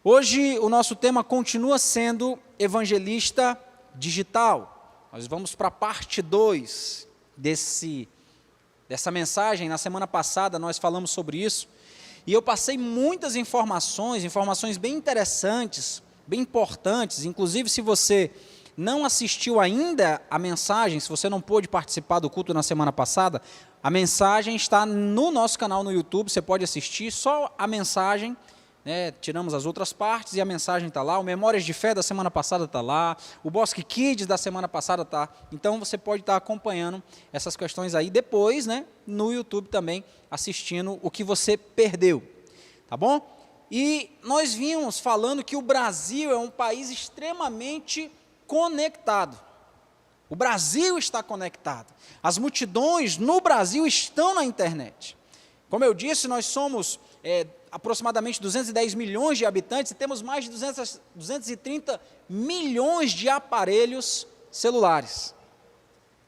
Hoje o nosso tema continua sendo evangelista digital. Nós vamos para a parte 2 dessa mensagem. Na semana passada nós falamos sobre isso, e eu passei muitas informações bem interessantes, bem importantes. Inclusive, se você não assistiu ainda a mensagem, se você não pôde participar do culto na semana passada, a mensagem está no nosso canal no YouTube, você pode assistir só a mensagem, tiramos as outras partes e a mensagem está lá. O Memórias de Fé da semana passada está lá, o Bosque Kids da semana passada está. Então você pode estar acompanhando essas questões aí depois, no YouTube também, assistindo o que você perdeu, tá bom? E nós vimos falando que o Brasil é um país extremamente conectado. O Brasil está conectado. As multidões no Brasil estão na internet. Como eu disse, nós somos aproximadamente 210 milhões de habitantes e temos mais de 230 milhões de aparelhos celulares,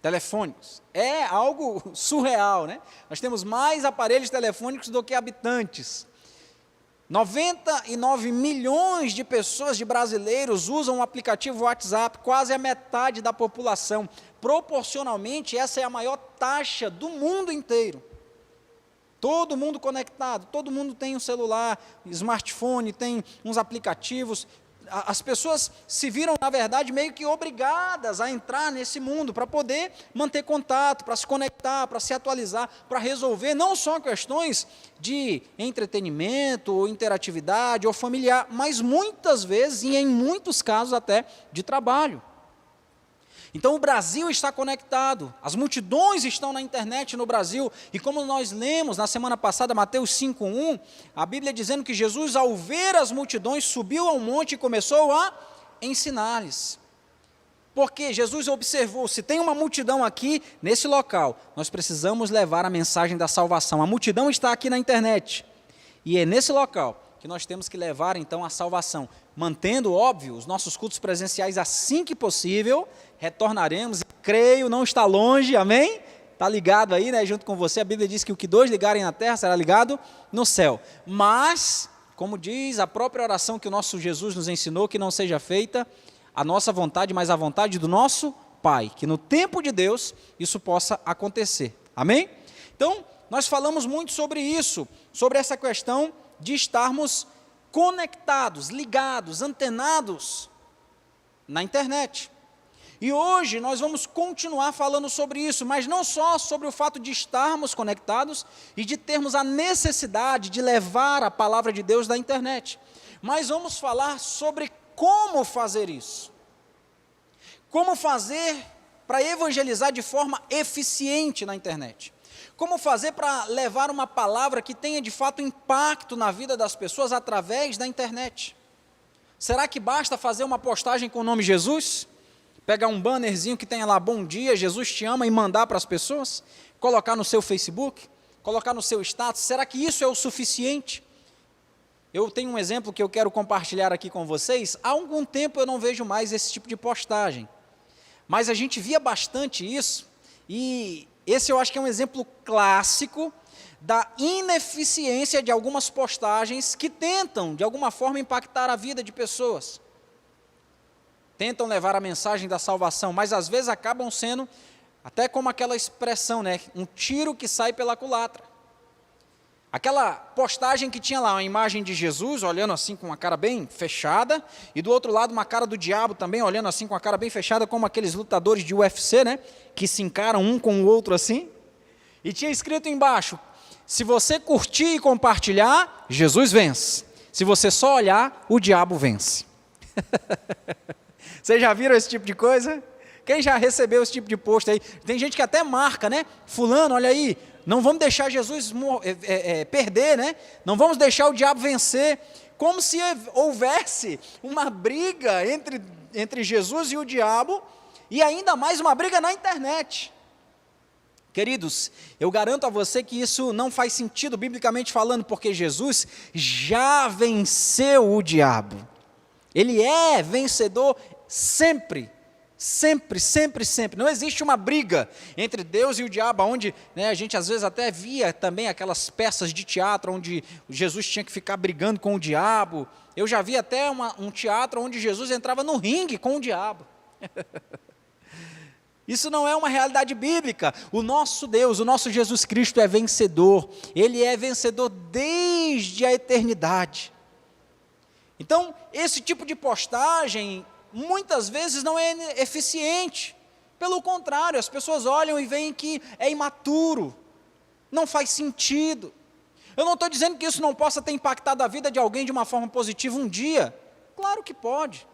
telefônicos. É algo surreal, né? Nós temos mais aparelhos telefônicos do que habitantes. 99 milhões de pessoas, de brasileiros, usam o aplicativo WhatsApp, quase a metade da população. Proporcionalmente, essa é a maior taxa do mundo inteiro. Todo mundo conectado, todo mundo tem um celular, smartphone, tem uns aplicativos. As pessoas se viram, na verdade, meio que obrigadas a entrar nesse mundo para poder manter contato, para se conectar, para se atualizar, para resolver não só questões de entretenimento, ou interatividade, ou familiar, mas muitas vezes, e em muitos casos até, de trabalho. Então o Brasil está conectado, as multidões estão na internet no Brasil, e como nós lemos na semana passada, Mateus 5:1, a Bíblia dizendo que Jesus, ao ver as multidões, subiu ao monte e começou a ensinar-lhes. Porque Jesus observou, se tem uma multidão aqui, nesse local, nós precisamos levar a mensagem da salvação. A multidão está aqui na internet, e é nesse local que nós temos que levar então a salvação, mantendo, óbvio, os nossos cultos presenciais assim que possível. Retornaremos, e creio, não está longe, amém? Está ligado aí, junto com você. A Bíblia diz que o que dois ligarem na terra será ligado no céu. Mas, como diz a própria oração que o nosso Jesus nos ensinou, que não seja feita a nossa vontade, mas a vontade do nosso Pai, que no tempo de Deus isso possa acontecer, amém? Então, nós falamos muito sobre isso, sobre essa questão de estarmos conectados, ligados, antenados na internet. E hoje nós vamos continuar falando sobre isso, mas não só sobre o fato de estarmos conectados e de termos a necessidade de levar a palavra de Deus na internet, mas vamos falar sobre como fazer isso. Como fazer para evangelizar de forma eficiente na internet. Como fazer para levar uma palavra que tenha de fato impacto na vida das pessoas através da internet. Será que basta fazer uma postagem com o nome Jesus? Pegar um bannerzinho que tenha lá, bom dia, Jesus te ama, e mandar para as pessoas? Colocar no seu Facebook? Colocar no seu status? Será que isso é o suficiente? Eu tenho um exemplo que eu quero compartilhar aqui com vocês. Há algum tempo eu não vejo mais esse tipo de postagem, mas a gente via bastante isso, e esse eu acho que é um exemplo clássico da ineficiência de algumas postagens que tentam, de alguma forma, impactar a vida de pessoas. Tentam levar a mensagem da salvação, mas às vezes acabam sendo, até como aquela expressão, um tiro que sai pela culatra. Aquela postagem que tinha lá uma imagem de Jesus, olhando assim com uma cara bem fechada, e do outro lado uma cara do diabo também, olhando assim com a cara bem fechada, como aqueles lutadores de UFC, que se encaram um com o outro assim. E tinha escrito embaixo, se você curtir e compartilhar, Jesus vence. Se você só olhar, o diabo vence. Vocês já viram esse tipo de coisa? Quem já recebeu esse tipo de post aí? Tem gente que até marca, fulano, olha aí, não vamos deixar Jesus perder, não vamos deixar o diabo vencer, como se houvesse uma briga entre Jesus e o diabo, e ainda mais uma briga na internet. Queridos, eu garanto a você que isso não faz sentido biblicamente falando, porque Jesus já venceu o diabo. Ele é vencedor sempre, Sempre, sempre, sempre. Não existe uma briga entre Deus e o diabo, onde, né, a gente às vezes até via também aquelas peças de teatro onde Jesus tinha que ficar brigando com o diabo. Eu já vi até um teatro onde Jesus entrava no ringue com o diabo. Isso não é uma realidade bíblica. O nosso Deus, o nosso Jesus Cristo é vencedor. Ele é vencedor desde a eternidade. Então, esse tipo de postagem muitas vezes não é eficiente. Pelo contrário, as pessoas olham e veem que é imaturo, não faz sentido. Eu não estou dizendo que isso não possa ter impactado a vida de alguém de uma forma positiva um dia. Claro que pode.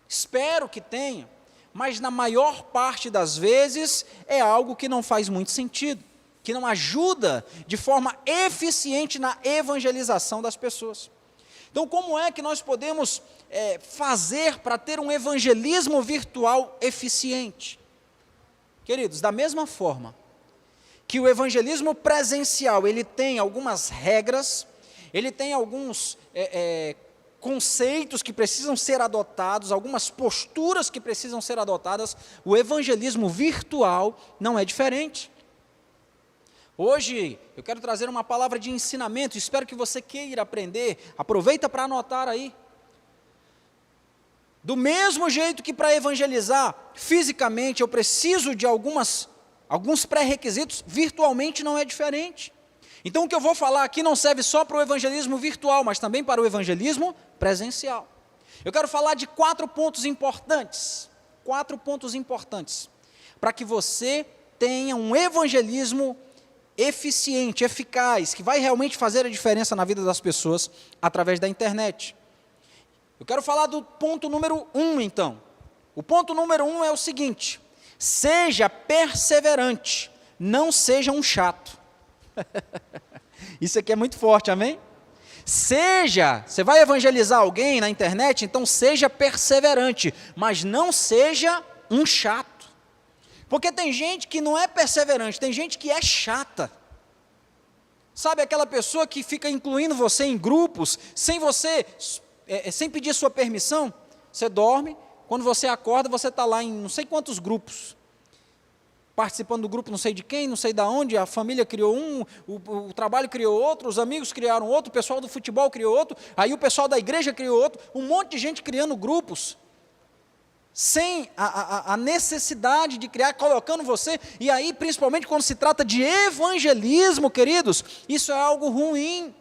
Espero que tenha. Mas na maior parte das vezes é algo que não faz muito sentido, que não ajuda de forma eficiente na evangelização das pessoas. Então, como é que nós podemos fazer para ter um evangelismo virtual eficiente? Queridos, da mesma forma que o evangelismo presencial, ele tem algumas regras, ele tem alguns conceitos que precisam ser adotados, algumas posturas que precisam ser adotadas, o evangelismo virtual não é diferente. Hoje, eu quero trazer uma palavra de ensinamento, espero que você queira aprender, aproveita para anotar aí. Do mesmo jeito que para evangelizar fisicamente eu preciso de alguns pré-requisitos, virtualmente não é diferente. Então o que eu vou falar aqui não serve só para o evangelismo virtual, mas também para o evangelismo presencial. Eu quero falar de 4 pontos importantes, para que você tenha um evangelismo eficiente, eficaz, que vai realmente fazer a diferença na vida das pessoas através da internet. Eu quero falar do ponto número 1, então. O ponto número 1 é o seguinte: seja perseverante, não seja um chato. Isso aqui é muito forte, amém? Você vai evangelizar alguém na internet, então seja perseverante, mas não seja um chato. Porque tem gente que não é perseverante, tem gente que é chata. Sabe aquela pessoa que fica incluindo você em grupos, sem pedir sua permissão? Você dorme, quando você acorda, você está lá em não sei quantos grupos, participando do grupo não sei de quem, não sei de onde, a família criou um, o trabalho criou outro, os amigos criaram outro, o pessoal do futebol criou outro, aí o pessoal da igreja criou outro, um monte de gente criando grupos, sem a necessidade de criar, colocando você, e aí principalmente quando se trata de evangelismo, queridos, isso é algo ruim,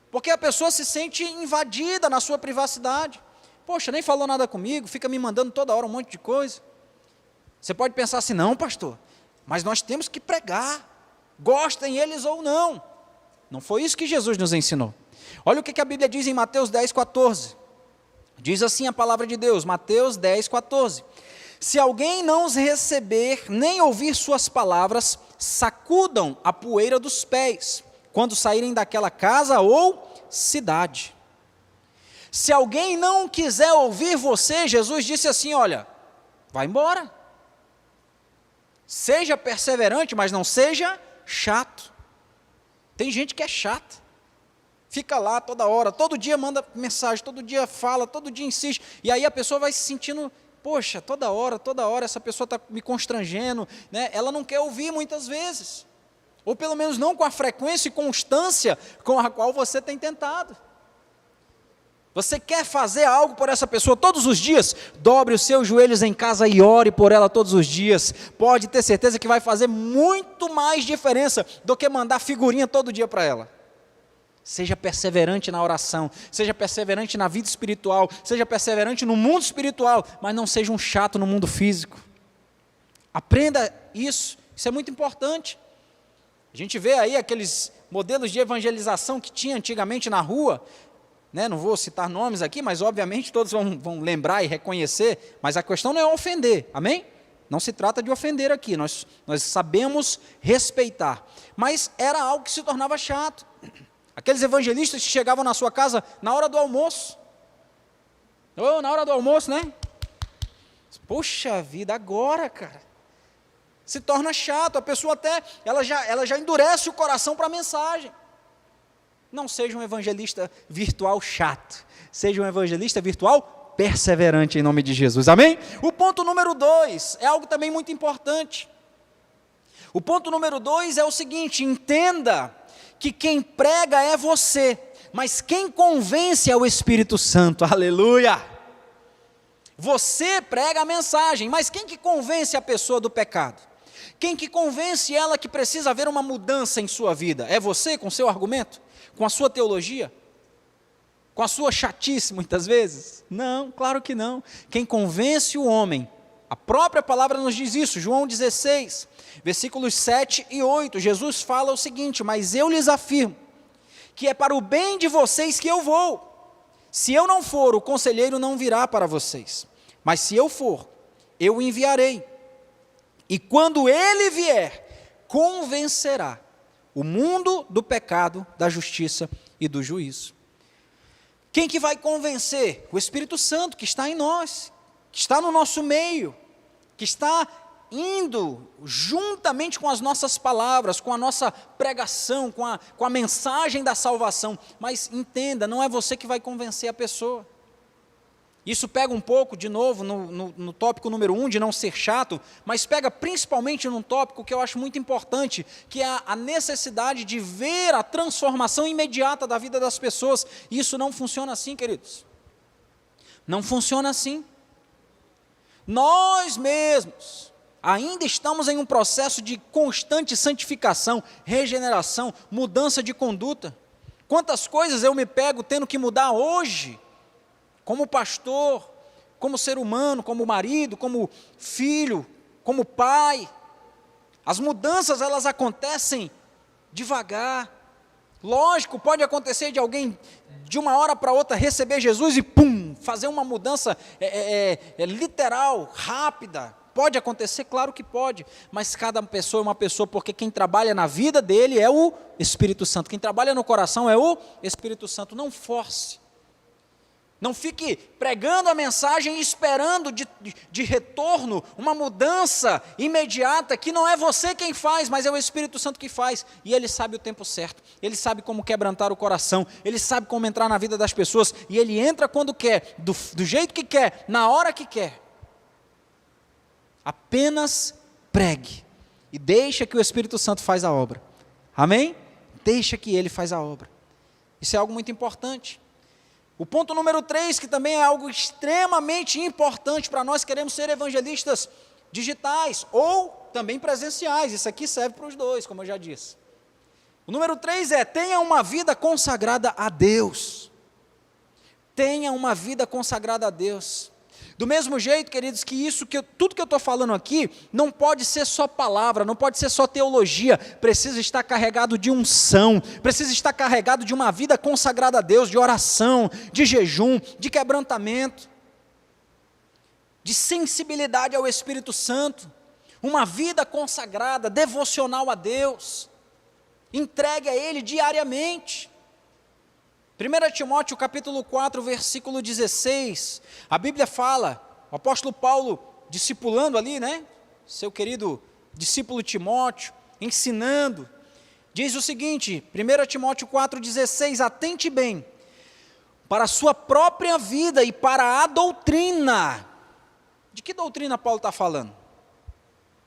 porque a pessoa se sente invadida na sua privacidade. Poxa, nem falou nada comigo, fica me mandando toda hora um monte de coisa. Você pode pensar assim, não pastor, mas nós temos que pregar, gostem eles ou não. Não foi isso que Jesus nos ensinou. Olha o que a Bíblia diz em Mateus 10,14. Diz assim a palavra de Deus, Mateus 10,14. Se alguém não os receber, nem ouvir suas palavras, sacudam a poeira dos pés, quando saírem daquela casa ou cidade. Se alguém não quiser ouvir você, Jesus disse assim, olha, vai embora. Seja perseverante, mas não seja chato. Tem gente que é chata. Fica lá toda hora, todo dia manda mensagem, todo dia fala, todo dia insiste. E aí a pessoa vai se sentindo, poxa, toda hora, essa pessoa está me constrangendo, né? Ela não quer ouvir muitas vezes. Ou pelo menos não com a frequência e constância com a qual você tem tentado. Você quer fazer algo por essa pessoa todos os dias? Dobre os seus joelhos em casa e ore por ela todos os dias. Pode ter certeza que vai fazer muito mais diferença do que mandar figurinha todo dia para ela. Seja perseverante na oração, seja perseverante na vida espiritual, seja perseverante no mundo espiritual, mas não seja um chato no mundo físico. Aprenda isso é muito importante. A gente vê aí aqueles modelos de evangelização que tinha antigamente na rua, né? Não vou citar nomes aqui, mas obviamente todos vão lembrar e reconhecer, mas a questão não é ofender, amém? Não se trata de ofender aqui, nós sabemos respeitar, mas era algo que se tornava chato. Aqueles evangelistas que chegavam na sua casa na hora do almoço. Na hora do almoço, né? Poxa vida, agora, cara. Se torna chato, a pessoa até, ela já endurece o coração para a mensagem. Não seja um evangelista virtual chato. Seja um evangelista virtual perseverante em nome de Jesus, amém? O ponto número 2 é algo também muito importante. O ponto número 2 é o seguinte: entenda que quem prega é você, mas quem convence é o Espírito Santo, aleluia. Você prega a mensagem, mas quem que convence a pessoa do pecado? Quem que convence ela que precisa haver uma mudança em sua vida? É você com seu argumento? Com a sua teologia? Com a sua chatice muitas vezes? Não, claro que não. Quem convence o homem, a própria palavra nos diz isso, João 16, versículos 7 e 8, Jesus fala o seguinte: mas eu lhes afirmo, que é para o bem de vocês que eu vou. Se eu não for, o conselheiro não virá para vocês, mas se eu for, eu o enviarei. E quando ele vier, convencerá o mundo do pecado, da justiça e do juízo. Quem que vai convencer? O Espírito Santo, que está em nós, que está no nosso meio, que está indo juntamente com as nossas palavras, com a nossa pregação, com a mensagem da salvação. Mas entenda, não é você que vai convencer a pessoa. Isso pega um pouco, de novo, no tópico número 1, de não ser chato, mas pega principalmente num tópico que eu acho muito importante, que é a necessidade de ver a transformação imediata da vida das pessoas. E isso não funciona assim, queridos. Não funciona assim. Nós mesmos ainda estamos em um processo de constante santificação, regeneração, mudança de conduta. Quantas coisas eu me pego tendo que mudar hoje, como pastor, como ser humano, como marido, como filho, como pai. As mudanças, elas acontecem devagar. Lógico, pode acontecer de alguém de uma hora para outra receber Jesus e pum, fazer uma mudança literal, rápida. Pode acontecer, claro que pode, mas cada pessoa é uma pessoa, porque quem trabalha na vida dele é o Espírito Santo, quem trabalha no coração é o Espírito Santo. Não force. Não fique pregando a mensagem e esperando de retorno uma mudança imediata, que não é você quem faz, mas é o Espírito Santo que faz. E Ele sabe o tempo certo, Ele sabe como quebrantar o coração, Ele sabe como entrar na vida das pessoas, e Ele entra quando quer, do jeito que quer, na hora que quer. Apenas pregue e deixa que o Espírito Santo faz a obra. Amém? Deixa que Ele faz a obra. Isso é algo muito importante. O ponto número 3, que também é algo extremamente importante para nós que queremos ser evangelistas digitais ou também presenciais. Isso aqui serve para os dois, como eu já disse. O número 3 é: tenha uma vida consagrada a Deus. Tenha uma vida consagrada a Deus. Do mesmo jeito, queridos, que tudo que eu estou falando aqui, não pode ser só palavra, não pode ser só teologia, precisa estar carregado de unção, precisa estar carregado de uma vida consagrada a Deus, de oração, de jejum, de quebrantamento, de sensibilidade ao Espírito Santo, uma vida consagrada, devocional a Deus, entregue a Ele diariamente. 1 Timóteo capítulo 4, versículo 16, a Bíblia fala, o apóstolo Paulo discipulando ali, seu querido discípulo Timóteo, ensinando, diz o seguinte, 1 Timóteo 4, 16, atente bem, para a sua própria vida e para a doutrina. De que doutrina Paulo está falando?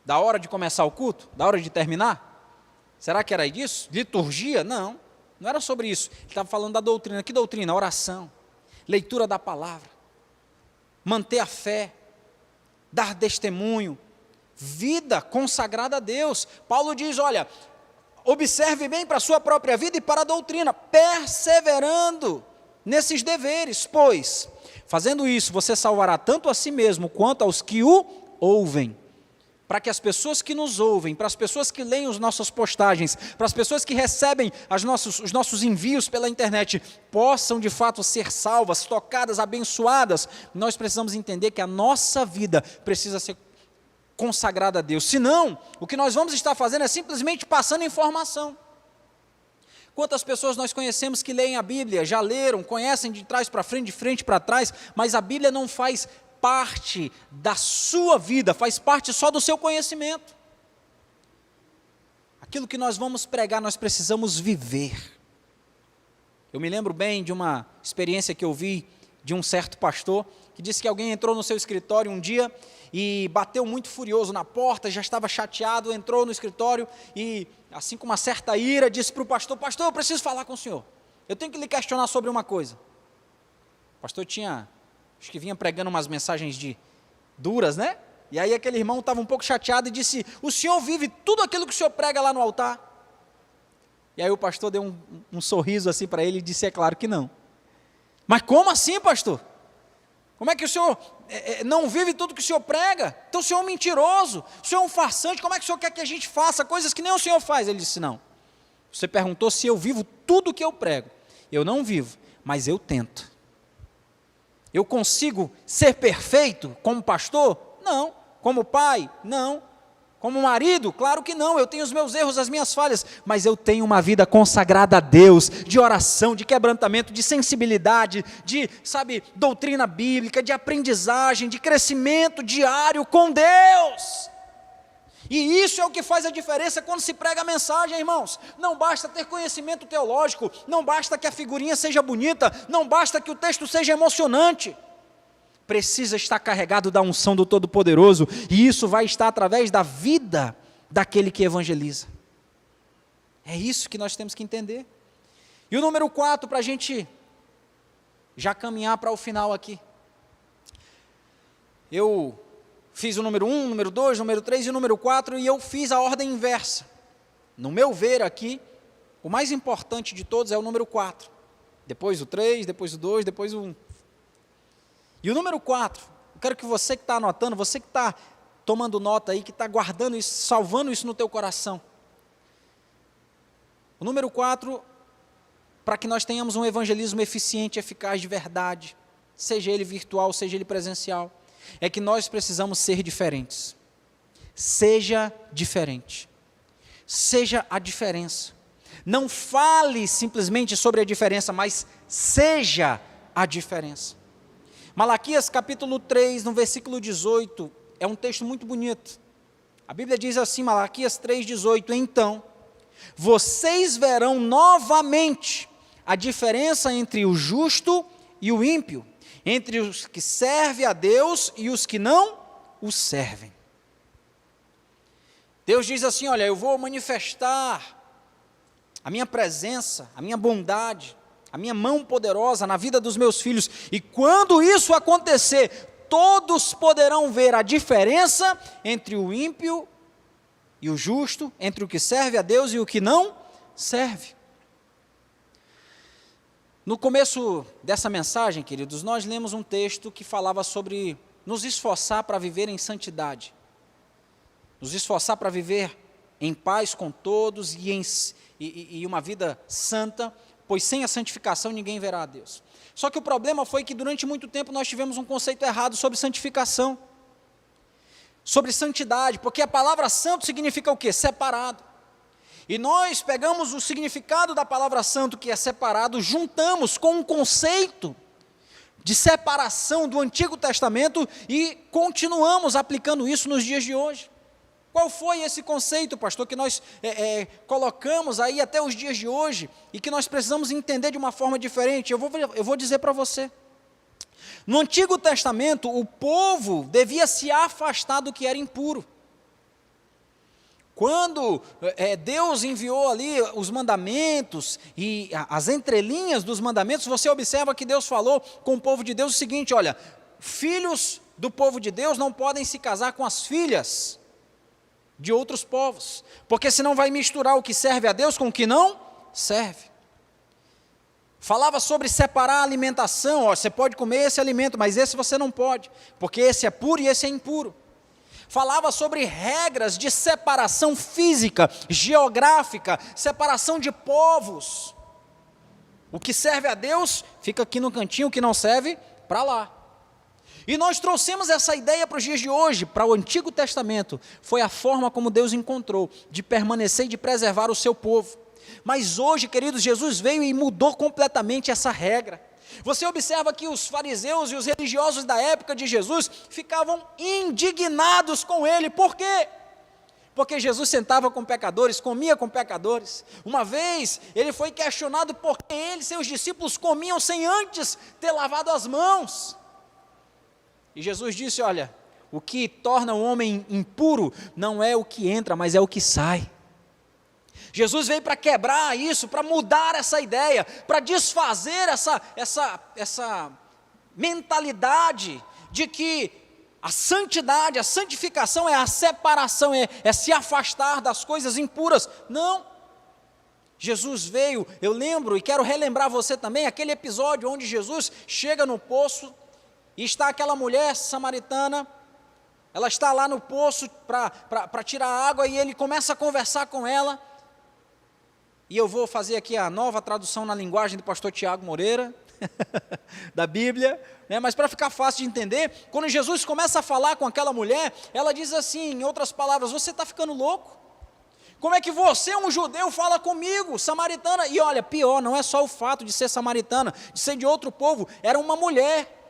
Da hora de começar o culto? Da hora de terminar? Será que era disso? Liturgia? Não. Não era sobre isso, ele estava falando da doutrina. Que doutrina? Oração, leitura da palavra, manter a fé, dar testemunho, vida consagrada a Deus. Paulo diz, olha, observe bem para a sua própria vida e para a doutrina, perseverando nesses deveres, pois, fazendo isso, você salvará tanto a si mesmo, quanto aos que o ouvem. Para que as pessoas que nos ouvem, para as pessoas que leem as nossas postagens, para as pessoas que recebem os nossos envios pela internet, possam de fato ser salvas, tocadas, abençoadas, nós precisamos entender que a nossa vida precisa ser consagrada a Deus. Senão, o que nós vamos estar fazendo é simplesmente passando informação. Quantas pessoas nós conhecemos que leem a Bíblia, já leram, conhecem de trás para frente, de frente para trás, mas a Bíblia não faz parte da sua vida, faz parte só do seu conhecimento. Aquilo que nós vamos pregar, nós precisamos viver. Eu me lembro bem de uma experiência que eu vi de um certo pastor, que disse que alguém entrou no seu escritório um dia e bateu muito furioso na porta, já estava chateado, entrou no escritório e, assim com uma certa ira, disse para o pastor: pastor, eu preciso falar com o senhor, eu tenho que lhe questionar sobre uma coisa. O pastor acho que vinha pregando umas mensagens duras, né? E aí aquele irmão estava um pouco chateado e disse: o senhor vive tudo aquilo que o senhor prega lá no altar? E aí o pastor deu um sorriso assim para ele e disse: é claro que não. Mas como assim, pastor? Como é que o senhor não vive tudo que o senhor prega? Então o senhor é um mentiroso, o senhor é um farsante, como é que o senhor quer que a gente faça coisas que nem o senhor faz? Ele disse: não, você perguntou se eu vivo tudo o que eu prego. Eu não vivo, mas eu tento. Eu consigo ser perfeito como pastor? Não. Como pai? Não. Como marido? Claro que não, eu tenho os meus erros, as minhas falhas, mas eu tenho uma vida consagrada a Deus, de oração, de quebrantamento, de sensibilidade, de, doutrina bíblica, de aprendizagem, de crescimento diário com Deus. E isso é o que faz a diferença quando se prega a mensagem, irmãos. Não basta ter conhecimento teológico, não basta que a figurinha seja bonita, não basta que o texto seja emocionante. Precisa estar carregado da unção do Todo-Poderoso, e isso vai estar através da vida daquele que evangeliza. É isso que nós temos que entender. E o número 4, para a gente já caminhar para o final aqui. Eu fiz o número 1, número 2, número 3 e o número 4, e eu fiz a ordem inversa. No meu ver aqui, o mais importante de todos é o número 4. Depois o 3, depois o 2, depois o 1. E o número 4, eu quero que você que está anotando, você que está tomando nota aí, que está guardando isso, salvando isso no teu coração. O número 4, para que nós tenhamos um evangelismo eficiente, eficaz, de verdade, seja ele virtual, seja ele presencial, é que nós precisamos ser diferentes. Seja diferente. Seja a diferença. Não fale simplesmente sobre a diferença, mas seja a diferença. Malaquias capítulo 3, no versículo 18, é um texto muito bonito. A Bíblia diz assim, Malaquias 3,18, então, vocês verão novamente a diferença entre o justo e o ímpio, entre os que servem a Deus e os que não o servem. Deus diz assim, olha, eu vou manifestar a minha presença, a minha bondade, a minha mão poderosa na vida dos meus filhos, e quando isso acontecer, todos poderão ver a diferença entre o ímpio e o justo, entre o que serve a Deus e o que não serve. No começo dessa mensagem, queridos, nós lemos um texto que falava sobre nos esforçar para viver em santidade, nos esforçar para viver em paz com todos e uma vida santa, pois sem a santificação ninguém verá a Deus. Só que o problema foi que durante muito tempo nós tivemos um conceito errado sobre santificação, sobre santidade, porque a palavra santo significa o quê? Separado. E nós pegamos o significado da palavra santo, que é separado, juntamos com um conceito de separação do Antigo Testamento e continuamos aplicando isso nos dias de hoje. Qual foi esse conceito, pastor, que nós colocamos aí até os dias de hoje e que nós precisamos entender de uma forma diferente? Eu vou dizer para você. No Antigo Testamento, o povo devia se afastar do que era impuro. Quando Deus enviou ali os mandamentos e as entrelinhas dos mandamentos, você observa que Deus falou com o povo de Deus o seguinte, olha, filhos do povo de Deus não podem se casar com as filhas de outros povos, porque senão vai misturar o que serve a Deus com o que não serve. Falava sobre separar a alimentação, ó, você pode comer esse alimento, mas esse você não pode, porque esse é puro e esse é impuro. Falava sobre regras de separação física, geográfica, separação de povos. O que serve a Deus fica aqui no cantinho, o que não serve, para lá. E nós trouxemos essa ideia para os dias de hoje, para o Antigo Testamento. Foi a forma como Deus encontrou de permanecer e de preservar o seu povo. Mas hoje, queridos, Jesus veio e mudou completamente essa regra. Você observa que os fariseus e os religiosos da época de Jesus ficavam indignados com ele. Por quê? Porque Jesus sentava com pecadores, comia com pecadores. Uma vez ele foi questionado por que ele e seus discípulos comiam sem antes ter lavado as mãos. E Jesus disse, olha, o que torna o homem impuro não é o que entra, mas é o que sai. Jesus veio para quebrar isso, para mudar essa ideia, para desfazer essa mentalidade de que a santidade, a santificação é a separação, é se afastar das coisas impuras. Não. Jesus veio, eu lembro e quero relembrar você também, aquele episódio onde Jesus chega no poço e está aquela mulher samaritana, ela está lá no poço para tirar água e ele começa a conversar com ela. E eu vou fazer aqui a nova tradução na linguagem do pastor Tiago Moreira, da Bíblia, né? Mas para ficar fácil de entender, quando Jesus começa a falar com aquela mulher, ela diz assim, em outras palavras, você está ficando louco? Como é que você, um judeu, fala comigo, samaritana? E olha, pior, não é só o fato de ser samaritana, de ser de outro povo, era uma mulher.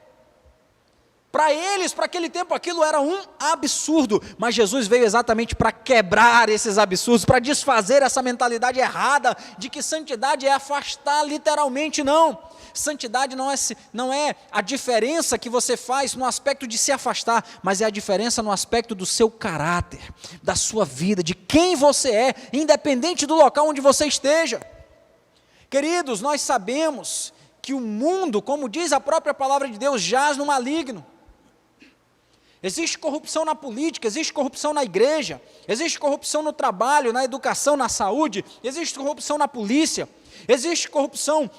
Para eles, para aquele tempo, aquilo era um absurdo, mas Jesus veio exatamente para quebrar esses absurdos, para desfazer essa mentalidade errada de que santidade é afastar literalmente, não. Santidade não é a diferença que você faz no aspecto de se afastar, mas é a diferença no aspecto do seu caráter, da sua vida, de quem você é, independente do local onde você esteja. Queridos, nós sabemos que o mundo, como diz a própria palavra de Deus, jaz no maligno. Existe corrupção na política, existe corrupção na igreja, existe corrupção no trabalho, na educação, na saúde, existe corrupção na polícia, existe corrupção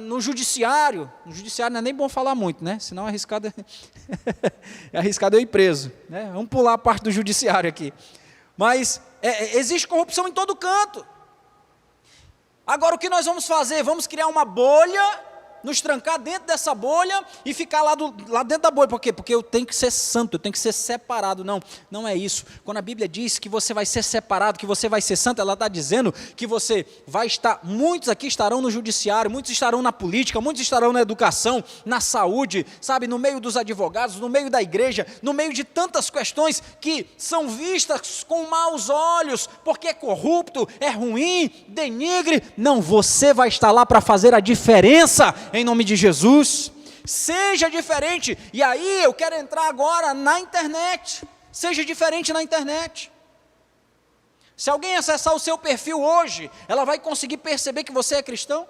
no judiciário. No judiciário não é nem bom falar muito, né? Senão é arriscado, é arriscado eu ir preso, né? Vamos pular a parte do judiciário aqui. Mas existe corrupção em todo canto. Agora o que nós vamos fazer? Vamos criar uma bolha, nos trancar dentro dessa bolha e ficar lá dentro da bolha. Por quê? Porque eu tenho que ser santo, eu tenho que ser separado. Não, não é isso. Quando a Bíblia diz que você vai ser separado, que você vai ser santo, ela está dizendo que você vai estar, muitos aqui estarão no judiciário, muitos estarão na política, muitos estarão na educação, na saúde, sabe, no meio dos advogados, no meio da igreja, no meio de tantas questões que são vistas com maus olhos, porque é corrupto, é ruim, denigre. Não, você vai estar lá para fazer a diferença, em nome de Jesus. Seja diferente. E aí eu quero entrar agora na internet. Seja diferente na internet. Se alguém acessar o seu perfil hoje, ela vai conseguir perceber que você é cristão,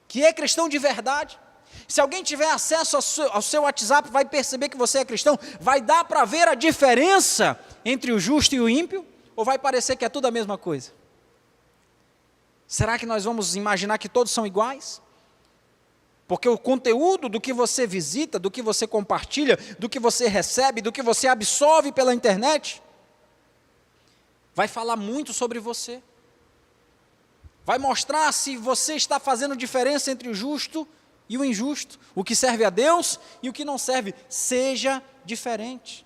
que é cristão de verdade. Se alguém tiver acesso ao seu WhatsApp, vai perceber que você é cristão. Vai dar para ver a diferença entre o justo e o ímpio? Ou vai parecer que é tudo a mesma coisa? Será que nós vamos imaginar que todos são iguais? Porque o conteúdo do que você visita, do que você compartilha, do que você recebe, do que você absorve pela internet, vai falar muito sobre você. Vai mostrar se você está fazendo diferença entre o justo e o injusto, o que serve a Deus e o que não serve. Seja diferente.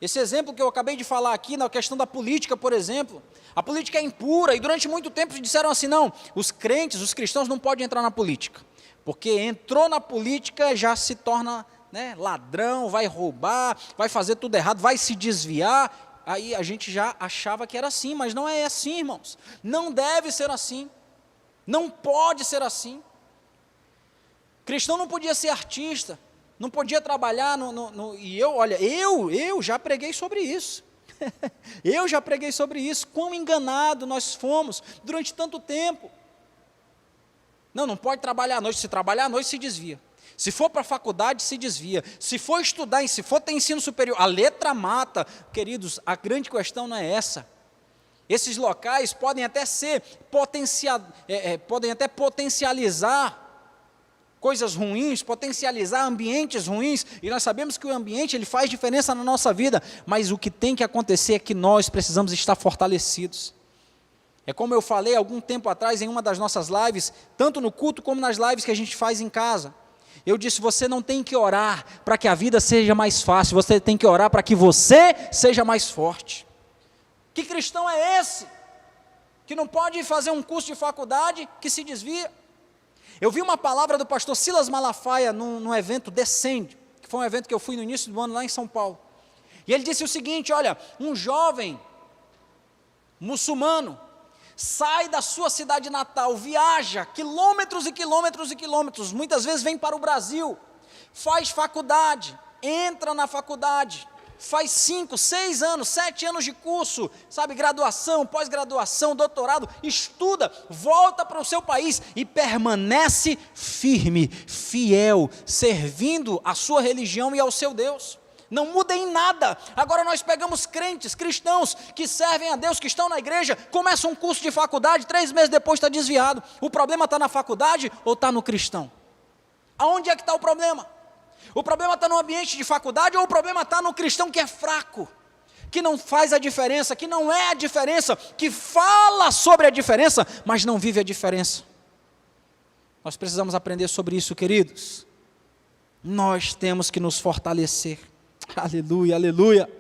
Esse exemplo que eu acabei de falar aqui, na questão da política, por exemplo, a política é impura, e durante muito tempo disseram assim, não, os crentes, os cristãos não podem entrar na política, porque entrou na política já se torna, né, ladrão, vai roubar, vai fazer tudo errado, vai se desviar. Aí a gente já achava que era assim, mas não é assim, irmãos. Não deve ser assim, não pode ser assim. Cristão não podia ser artista, não podia trabalhar e eu já preguei sobre isso. Eu já preguei sobre isso, quão enganado nós fomos durante tanto tempo. Não pode trabalhar à noite. Se trabalhar à noite, se desvia. Se for para a faculdade, se desvia. Se for estudar, se for ter ensino superior, a letra mata. Queridos, a grande questão não é essa. Esses locais podem até podem até potencializar coisas ruins, potencializar ambientes ruins, e nós sabemos que o ambiente ele faz diferença na nossa vida, mas o que tem que acontecer é que nós precisamos estar fortalecidos. É como eu falei algum tempo atrás em uma das nossas lives, tanto no culto como nas lives que a gente faz em casa. Eu disse, você não tem que orar para que a vida seja mais fácil, você tem que orar para que você seja mais forte. Que cristão é esse? Que não pode fazer um curso de faculdade, que se desvia? Eu vi uma palavra do pastor Silas Malafaia num evento Descende, que foi um evento que eu fui no início do ano lá em São Paulo. E ele disse o seguinte, olha, um jovem muçulmano sai da sua cidade natal, viaja quilômetros e quilômetros e quilômetros, muitas vezes vem para o Brasil, faz faculdade, entra na faculdade, faz 5, 6 anos, 7 anos de curso, sabe, graduação, pós-graduação, doutorado, estuda, volta para o seu país e permanece firme, fiel, servindo a sua religião e ao seu Deus. Não muda em nada. Agora nós pegamos crentes, cristãos, que servem a Deus, que estão na igreja, começam um curso de faculdade, 3 meses depois está desviado. O problema está na faculdade ou está no cristão? Aonde é que está o problema? O problema está no ambiente de faculdade ou o problema está no cristão que é fraco, que não faz a diferença, que não é a diferença, que fala sobre a diferença, mas não vive a diferença? Nós precisamos aprender sobre isso, queridos. Nós temos que nos fortalecer. Aleluia, aleluia.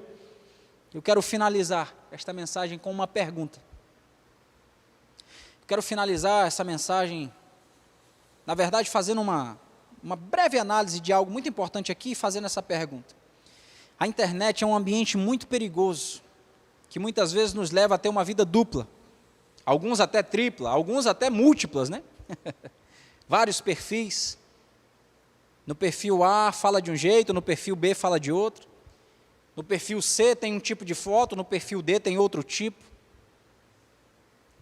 Eu quero finalizar esta mensagem com uma pergunta. Eu quero finalizar essa mensagem, na verdade, fazendo uma breve análise de algo muito importante aqui, fazendo essa pergunta. A internet é um ambiente muito perigoso, que muitas vezes nos leva a ter uma vida dupla, alguns até tripla, alguns até múltiplas, né? Vários perfis. No perfil A fala de um jeito, no perfil B fala de outro. No perfil C tem um tipo de foto, no perfil D tem outro tipo.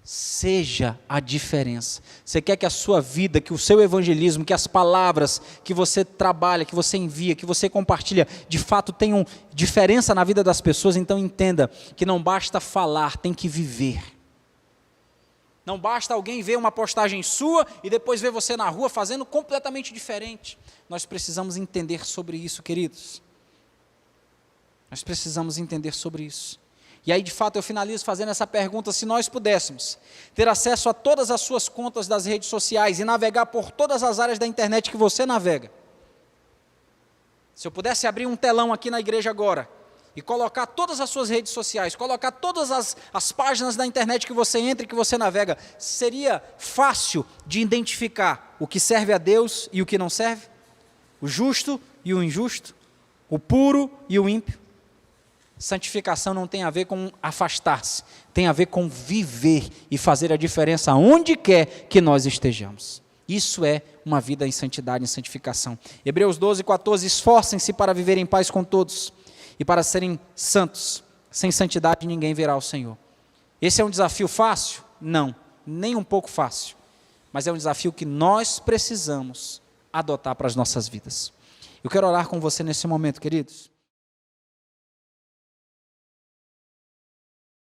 Seja a diferença. Você quer que a sua vida, que o seu evangelismo, que as palavras que você trabalha, que você envia, que você compartilha, de fato tenham diferença na vida das pessoas? Então entenda que não basta falar, tem que viver. Não basta alguém ver uma postagem sua e depois ver você na rua fazendo completamente diferente. Nós precisamos entender sobre isso, queridos. Nós precisamos entender sobre isso. E aí, de fato, eu finalizo fazendo essa pergunta: se nós pudéssemos ter acesso a todas as suas contas das redes sociais e navegar por todas as áreas da internet que você navega, se eu pudesse abrir um telão aqui na igreja agora, e colocar todas as suas redes sociais, colocar todas as páginas da internet que você entra e que você navega, seria fácil de identificar o que serve a Deus e o que não serve? O justo e o injusto? O puro e o ímpio? Santificação não tem a ver com afastar-se, tem a ver com viver e fazer a diferença onde quer que nós estejamos. Isso é uma vida em santidade, em santificação. Hebreus 12, 14, esforcem-se para viver em paz com todos e para serem santos. Sem santidade ninguém verá o Senhor. Esse é um desafio fácil? Não, nem um pouco fácil. Mas é um desafio que nós precisamos adotar para as nossas vidas. Eu quero orar com você nesse momento, queridos.